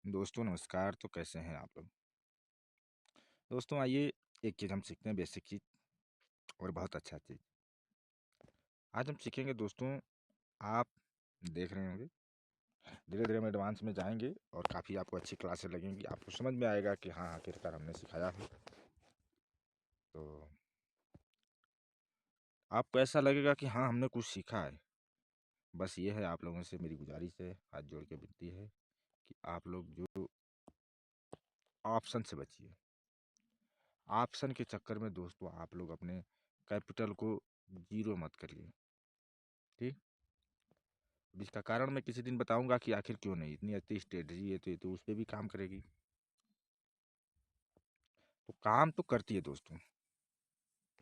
दोस्तों नमस्कार। तो कैसे हैं आप लोग? दोस्तों आइए एक चीज़ हम सीखते हैं, बेसिक चीज़ और बहुत अच्छा चीज़। आज हम सीखेंगे दोस्तों, आप देख रहे होंगे धीरे धीरे हम एडवांस में जाएंगे और काफ़ी आपको अच्छी क्लासेस लगेंगी। आपको समझ में आएगा कि हाँ आखिरकार हमने सिखाया है। तो आपको ऐसा लगेगा कि हाँ हमने कुछ सीखा है। बस ये है, आप लोगों से मेरी गुजारिश है, हाथ जोड़ के विनती है कि आप लोग जो ऑप्शन से बचिए। ऑप्शन के चक्कर में दोस्तों आप लोग अपने कैपिटल को जीरो मत करिए। ठीक। इसका कारण मैं किसी दिन बताऊंगा कि आखिर क्यों नहीं। इतनी अच्छी स्ट्रेटजी है तो उस पर भी काम करेगी। तो काम तो करती है दोस्तों,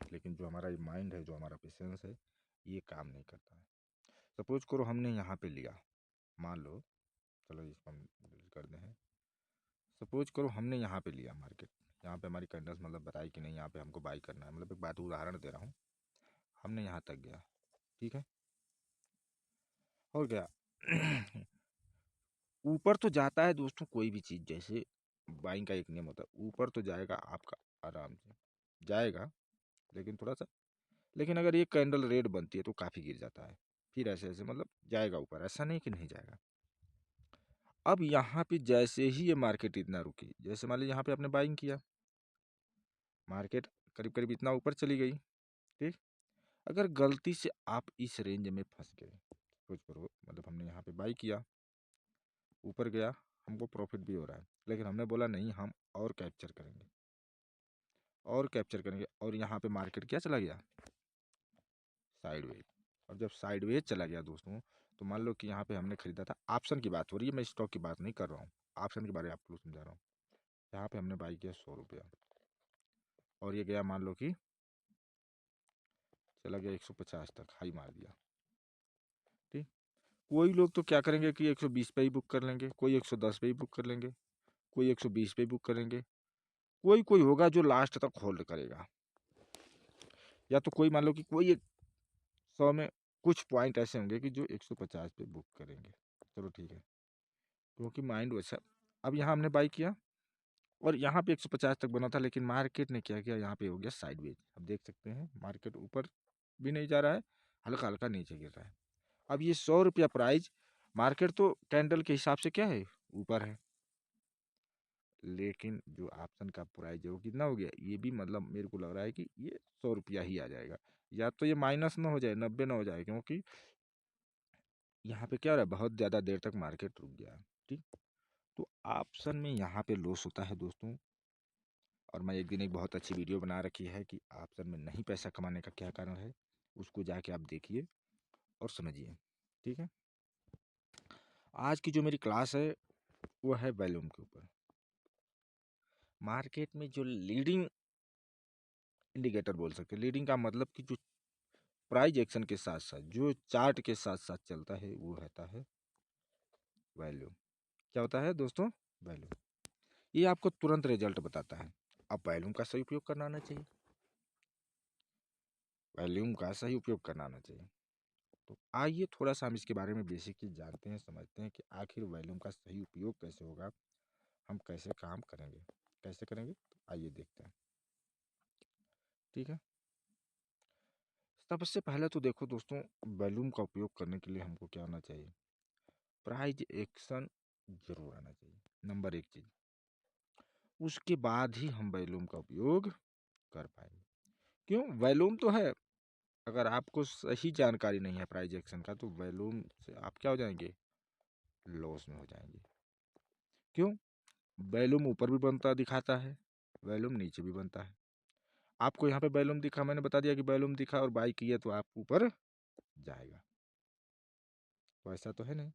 लेकिन जो हमारा माइंड है, जो हमारा पेशेंस है, ये काम नहीं करता है। सपोज करो हमने यहाँ पे लिया, मान लो, चलो इसको हम डिलीट कर दें। सपोज करो हमने यहाँ पे लिया मार्केट, यहाँ पे हमारी कैंडल्स मतलब बताई कि नहीं यहाँ पे हमको बाई करना है। मतलब एक बात उदाहरण दे रहा हूँ, हमने यहाँ तक गया, ठीक है, हो गया। ऊपर तो जाता है दोस्तों कोई भी चीज़, जैसे बाइंग का एक नियम होता है, ऊपर तो जाएगा आपका आराम से जाएगा, लेकिन थोड़ा सा, लेकिन अगर ये कैंडल रेड बनती है तो काफ़ी गिर जाता है। फिर ऐसे ऐसे मतलब जाएगा ऊपर, ऐसा नहीं कि नहीं जाएगा। अब यहाँ पे जैसे ही ये मार्केट इतना रुकी, जैसे मान लीजिए यहाँ पे आपने बाइंग किया, मार्केट करीब करीब इतना ऊपर चली गई, ठीक। अगर गलती से आप इस रेंज में फंस गए, सोच करो, मतलब हमने यहाँ पे बाई किया, ऊपर गया, हमको प्रॉफिट भी हो रहा है, लेकिन हमने बोला नहीं हम और कैप्चर करेंगे, और कैप्चर करेंगे, और यहाँ पे मार्केट क्या चला गया, साइडवेज। और जब साइडवेज चला गया दोस्तों, तो मान लो कि यहाँ पे हमने खरीदा था, ऑप्शन की बात हो रही है, मैं स्टॉक की बात नहीं कर रहा हूँ, ऑप्शन के बारे में आपको समझा रहा हूँ। यहाँ पे हमने बाई किया 100 रुपया, और ये गया मान लो कि चला गया 150 तक, हाई मार दिया, ठीक। कोई लोग तो क्या करेंगे कि 120 पे ही बुक कर लेंगे, कोई 110 पे ही बुक कर लेंगे, कोई 120 पे ही बुक करेंगे, कोई कोई होगा जो लास्ट तक होल्ड करेगा, या तो कोई मान लो कि कोई 100 में कुछ पॉइंट ऐसे होंगे कि जो 150 पे बुक करेंगे। चलो ठीक है, क्योंकि माइंड वैसा। अब यहाँ हमने बाई किया और यहाँ पे 150 तक बना था, लेकिन मार्केट ने क्या किया, यहाँ पे हो गया साइडवेज। अब देख सकते हैं मार्केट ऊपर भी नहीं जा रहा है, हल्का हल्का नीचे गिर रहा है। अब ये 100 रुपया प्राइस, मार्केट तो कैंडल के हिसाब से क्या है, ऊपर है, लेकिन जो ऑप्शन का प्राइस है वो कितना हो गया, ये भी मतलब मेरे को लग रहा है कि ये 100 रुपया ही आ जाएगा, या तो ये माइनस ना हो जाए, 90 ना हो जाए, क्योंकि यहाँ पे क्या हो रहा है, बहुत ज़्यादा देर तक मार्केट रुक गया है, ठीक। तो ऑप्शन में यहाँ पे लॉस होता है दोस्तों। और मैं एक दिन एक बहुत अच्छी वीडियो बना रखी है कि ऑप्शन में नहीं पैसा कमाने का क्या कारण है, उसको जाके आप देखिए और समझिए, ठीक है। आज की जो मेरी क्लास है वो है वॉल्यूम के ऊपर। मार्केट में जो लीडिंग इंडिकेटर बोल सकते हैं, लीडिंग का मतलब कि जो प्राइस एक्शन के साथ साथ जो चार्ट के साथ साथ चलता है वो रहता है वैल्यूम। क्या होता है दोस्तों, वैल्यूम। ये आपको तुरंत रिजल्ट बताता है। अब वैल्यूम का सही उपयोग करना आना चाहिए, वैल्यूम का सही उपयोग करना आना चाहिए। तो आइए थोड़ा सा हम इसके बारे में बेसिक चीज जानते हैं, समझते हैं कि आखिर वैल्यूम का सही उपयोग कैसे होगा, हम कैसे काम करेंगे, कैसे करेंगे, तो आइए देखते हैं, ठीक है। सबसे पहले तो देखो दोस्तों, वैल्यूम का उपयोग करने के लिए हमको क्या होना चाहिए, प्राइज एक्शन जरूर आना चाहिए, नंबर एक चीज। उसके बाद ही हम वैल्यूम का उपयोग कर पाएंगे। क्यों, वैल्यूम तो है, अगर आपको सही जानकारी नहीं है प्राइज एक्शन का, तो वैल्यूम से आप क्या हो जाएंगे, लॉस में हो जाएंगे। क्यों, वैल्यूम ऊपर भी बनता दिखाता है, वैल्यूम नीचे भी बनता है। आपको यहाँ पे वैल्यूम दिखा, मैंने बता दिया कि वैल्यूम दिखा और बाई किया तो आप ऊपर जाएगा, तो ऐसा तो है नहीं।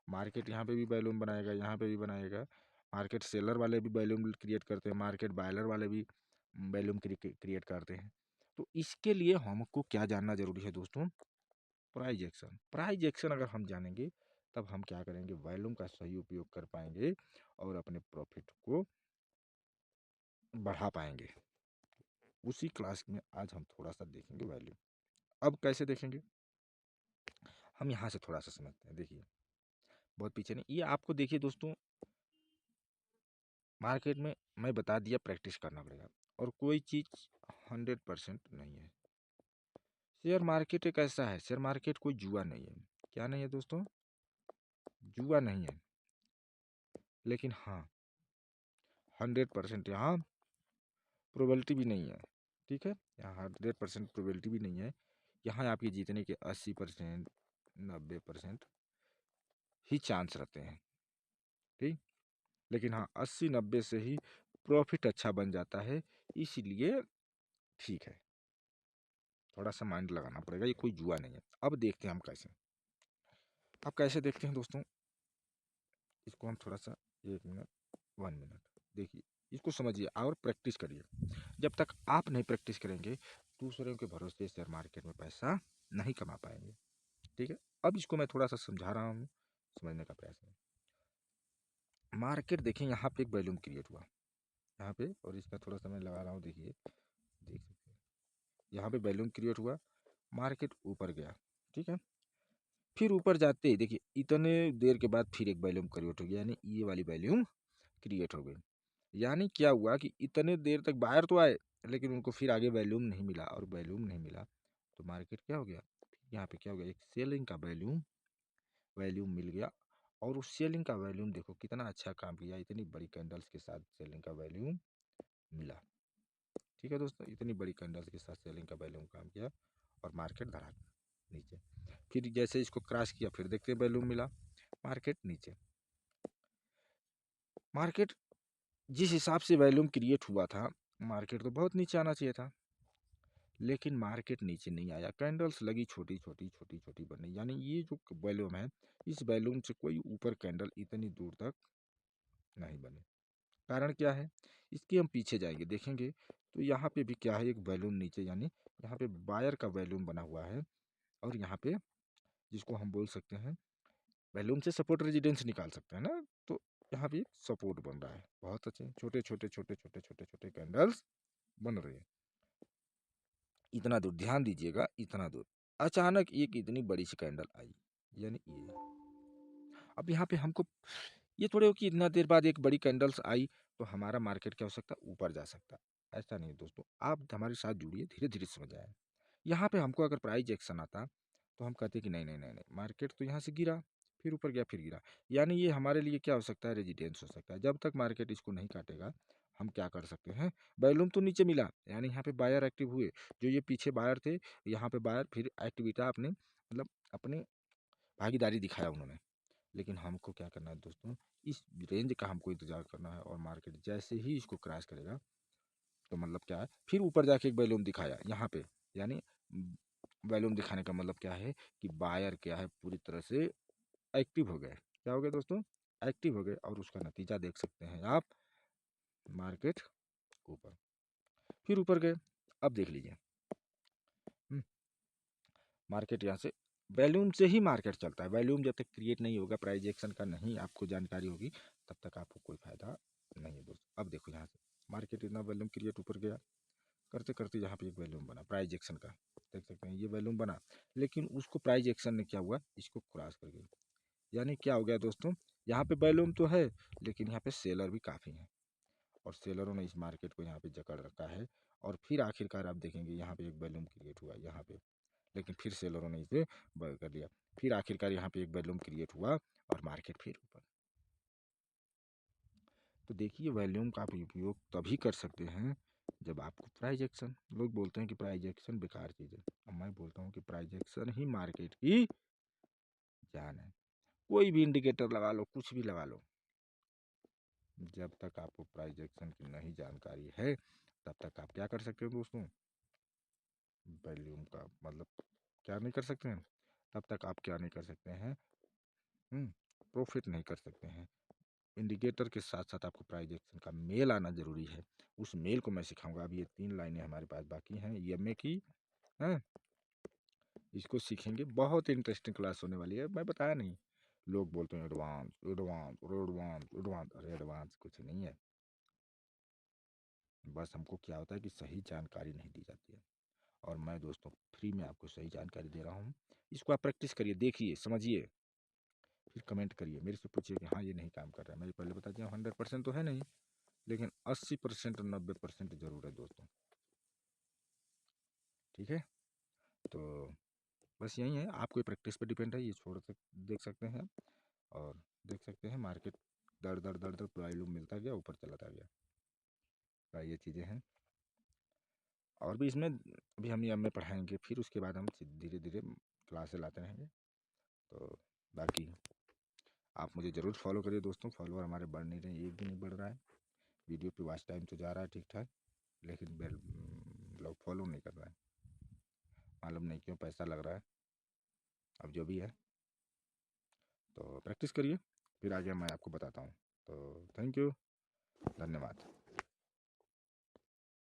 मार्केट यहाँ पे भी वैल्यूम बनाएगा, यहाँ पे भी बनाएगा। मार्केट सेलर वाले भी वैल्यूम क्रिएट करते हैं, मार्केट बायलर वाले भी वैल्यूम क्रिएट करते हैं। तो इसके लिए हमको क्या जानना जरूरी है दोस्तों, प्राइज एक्शन। प्राइज एक्शन अगर हम जानेंगे तब हम क्या करेंगे, वैल्यूम का सही उपयोग कर पाएंगे और अपने प्रॉफिट को बढ़ा पाएंगे। उसी क्लास में आज हम थोड़ा सा देखेंगे वैल्यू। अब कैसे देखेंगे, हम यहाँ से थोड़ा सा समझते हैं। देखिए, बहुत पीछे नहीं। ये आपको देखिए दोस्तों, मार्केट में मैं बता दिया, प्रैक्टिस करना पड़ेगा। और कोई चीज़ 100% नहीं है। शेयर मार्केट एक ऐसा है, शेयर मार्केट कोई जुआ नहीं है। क्या नहीं है दोस्तों? जुआ नहीं है। लेकिन हाँ, 100% यहाँ प्रोबेबिलिटी भी नहीं है। ठीक है, यहाँ 100% प्रोबेबिलिटी भी नहीं है। यहाँ आपके जीतने के 80%, 90% ही चांस रहते हैं। ठीक, लेकिन हाँ 80-90 से ही प्रॉफिट अच्छा बन जाता है। इसलिए ठीक है, थोड़ा सा माइंड लगाना पड़ेगा, ये कोई जुआ नहीं है। अब देखते हैं हम कैसे। अब कैसे देखते हैं दोस्तों, इसको हम थोड़ा सा 1 मिनट, 1 मिनट देखिए, इसको समझिए और प्रैक्टिस करिए। जब तक आप नहीं प्रैक्टिस करेंगे, दूसरों के भरोसे शेयर मार्केट में पैसा नहीं कमा पाएंगे। ठीक है, अब इसको मैं थोड़ा सा समझा रहा हूँ, समझने का प्रयास करें। मार्केट देखें, यहाँ पे एक वॉल्यूम क्रिएट हुआ यहाँ पे, और इसका थोड़ा सा मैं लगा रहा हूँ, देखिए देख सकते हैं यहाँ पे वॉल्यूम क्रिएट हुआ, मार्केट ऊपर गया। ठीक है, फिर ऊपर जाते ही देखिए इतने देर के बाद फिर एक वॉल्यूम क्रिएट हो गया, यानी ये वाली वॉल्यूम क्रिएट हो गई। यानी क्या हुआ कि इतने देर तक बाहर तो आए, लेकिन उनको फिर आगे वॉल्यूम नहीं मिला, और वॉल्यूम नहीं मिला तो मार्केट क्या हो गया, यहाँ पे क्या हो गया, एक सेलिंग का वॉल्यूम वॉल्यूम मिल गया। और उस सेलिंग का वॉल्यूम देखो कितना अच्छा काम किया, इतनी बड़ी कैंडल्स के साथ सेलिंग का वॉल्यूम मिला। ठीक है दोस्तों, इतनी बड़ी कैंडल्स के साथ सेलिंग का वॉल्यूम काम किया, और मार्केट धड़ा नीचे। फिर जैसे इसको क्रॉस किया, फिर देखते हैं वॉल्यूम मिला, मार्केट नीचे। मार्केट जिस हिसाब से वॉल्यूम क्रिएट हुआ था, मार्केट तो बहुत नीचे आना चाहिए था, लेकिन मार्केट नीचे नहीं आया। कैंडल्स लगी छोटी छोटी छोटी छोटी बनने, यानी ये जो वॉल्यूम है, इस वॉल्यूम से कोई ऊपर कैंडल इतनी दूर तक नहीं बने। कारण क्या है, इसके हम पीछे जाएंगे देखेंगे, तो यहाँ पे भी क्या है, एक वॉल्यूम नीचे, यानी यहाँ पे बायर का वॉल्यूम बना हुआ है। और यहाँ पे जिसको हम बोल सकते हैं, वॉल्यूम से सपोर्ट रेजिडेंस निकाल सकते हैं ना, तो यहाँ पे सपोर्ट बन रहा है। बहुत अच्छे छोटे छोटे छोटे छोटे छोटे छोटे कैंडल्स बन रहे हैं। इतना दूर ध्यान दीजिएगा, इतना दूर अचानक एक इतनी बड़ी सी कैंडल आई, यानी ये। अब यहाँ पे हमको ये थोड़े हो कि इतना देर बाद एक बड़ी कैंडल्स आई तो हमारा मार्केट क्या हो सकता है, ऊपर जा सकता है। ऐसा नहीं दोस्तों, आप हमारे साथ जुड़िए, धीरे धीरे समझ आए। यहाँ पे हमको अगर प्राइस एक्शन आता तो हम कहते कि नहीं नहीं नहीं नहीं, मार्केट तो यहाँ से गिरा, फिर ऊपर गया, फिर गिरा, यानी ये हमारे लिए क्या हो सकता है, रेजिडेंस हो सकता है। जब तक मार्केट इसको नहीं काटेगा, हम क्या कर सकते हैं, वॉल्यूम तो नीचे मिला, यानी यहाँ पे बायर एक्टिव हुए। जो ये पीछे बायर थे, यहाँ पे बायर फिर एक्टिविटा अपने मतलब अपने भागीदारी दिखाया उन्होंने। लेकिन हमको क्या करना है दोस्तों, इस रेंज का हमको इंतजार करना है, और मार्केट जैसे ही इसको क्रॉस करेगा तो मतलब क्या है, फिर ऊपर जाके एक वॉल्यूम दिखाया यहाँ पे, यानी वॉल्यूम दिखाने का मतलब क्या है कि बायर क्या है, पूरी तरह से एक्टिव हो गए। क्या हो गए दोस्तों, एक्टिव हो गए, और उसका नतीजा देख सकते हैं आप, मार्केट ऊपर, फिर ऊपर गए। अब देख लीजिए, मार्केट यहाँ से वॉल्यूम से ही मार्केट चलता है। वॉल्यूम जब तक क्रिएट नहीं होगा, प्राइस एक्शन का नहीं आपको जानकारी होगी, तब तक आपको कोई फायदा नहीं है दोस्तों। अब देखो यहाँ से मार्केट इतना वॉल्यूम क्रिएट ऊपर गया, करते करते यहाँ पे एक वॉल्यूम बना प्राइस एक्शन का, देख सकते हैं ये वॉल्यूम बना, लेकिन उसको प्राइस एक्शन ने क्या हुआ, इसको क्रॉस कर गया। यानी क्या हो गया दोस्तों, यहाँ पे वॉल्यूम तो है, लेकिन यहाँ पे सेलर भी काफ़ी हैं, और सेलरों ने इस मार्केट को यहाँ पे जकड़ रखा है। और फिर आखिरकार आप देखेंगे यहाँ पे एक वॉल्यूम क्रिएट हुआ यहाँ पे, लेकिन फिर सेलरों ने इसे बंद कर दिया। फिर आखिरकार यहाँ पे एक वॉल्यूम क्रिएट हुआ, और मार्केट फिर ऊपर। तो देखिए, वॉल्यूम का आप उपयोग तभी कर सकते हैं जब आपको प्राइस एक्शन, लोग बोलते हैं कि प्राइस एक्शन बेकार चीज़ है, अब मैं बोलता हूँ कि प्राइस एक्शन ही मार्केट की जान है। कोई भी इंडिकेटर लगा लो, कुछ भी लगा लो, जब तक आपको प्राइस एक्शन की नहीं जानकारी है, तब तक आप क्या कर सकते हो दोस्तों, वॉल्यूम का मतलब क्या नहीं कर सकते हैं, तब तक आप क्या नहीं कर सकते हैं, प्रॉफिट नहीं कर सकते हैं। इंडिकेटर के साथ साथ आपको प्राइस एक्शन का मेल आना जरूरी है। उस मेल को मैं सिखाऊंगा। अब ये 3 लाइनें हमारे पास बाकी हैं ईएमए की, हैं, इसको सीखेंगे। बहुत इंटरेस्टिंग क्लास होने वाली है, मैं बताया नहीं। लोग बोलते हैं एडवांस एडवांस एडवांस एडवांस, अरे एडवांस कुछ नहीं है, बस हमको क्या होता है कि सही जानकारी नहीं दी जाती है। और मैं दोस्तों फ्री में आपको सही जानकारी दे रहा हूँ, इसको आप प्रैक्टिस करिए, देखिए, समझिए, फिर कमेंट करिए, मेरे से पूछिए कि हाँ ये नहीं काम कर रहा है। मैं पहले बता दिया 100% तो है नहीं, लेकिन 80% 90% ज़रूर है दोस्तों। ठीक है, तो बस यही है, आपको प्रैक्टिस पे डिपेंड है। ये देख सकते हैं और देख सकते हैं मार्केट दर दर दर दर वॉल्यूम मिलता गया, ऊपर चलाता गया। तो ये चीज़ें हैं, और भी इसमें अभी हम ये में पढ़ाएंगे, फिर उसके बाद हम धीरे धीरे क्लासे लाते रहेंगे। तो बाकी आप मुझे ज़रूर फॉलो करिए दोस्तों। फॉलोअर हमारे बढ़ नहीं रहे, एक भी नहीं बढ़ रहा है। वीडियो पे वॉच टाइम तो जा रहा है ठीक ठाक, लेकिन लोग फॉलो नहीं कर रहे हैं, मालूम नहीं क्यों, पैसा लग रहा है। अब जो भी है, तो प्रैक्टिस करिए, फिर आगे मैं आपको बताता हूँ। तो थैंक यू, धन्यवाद।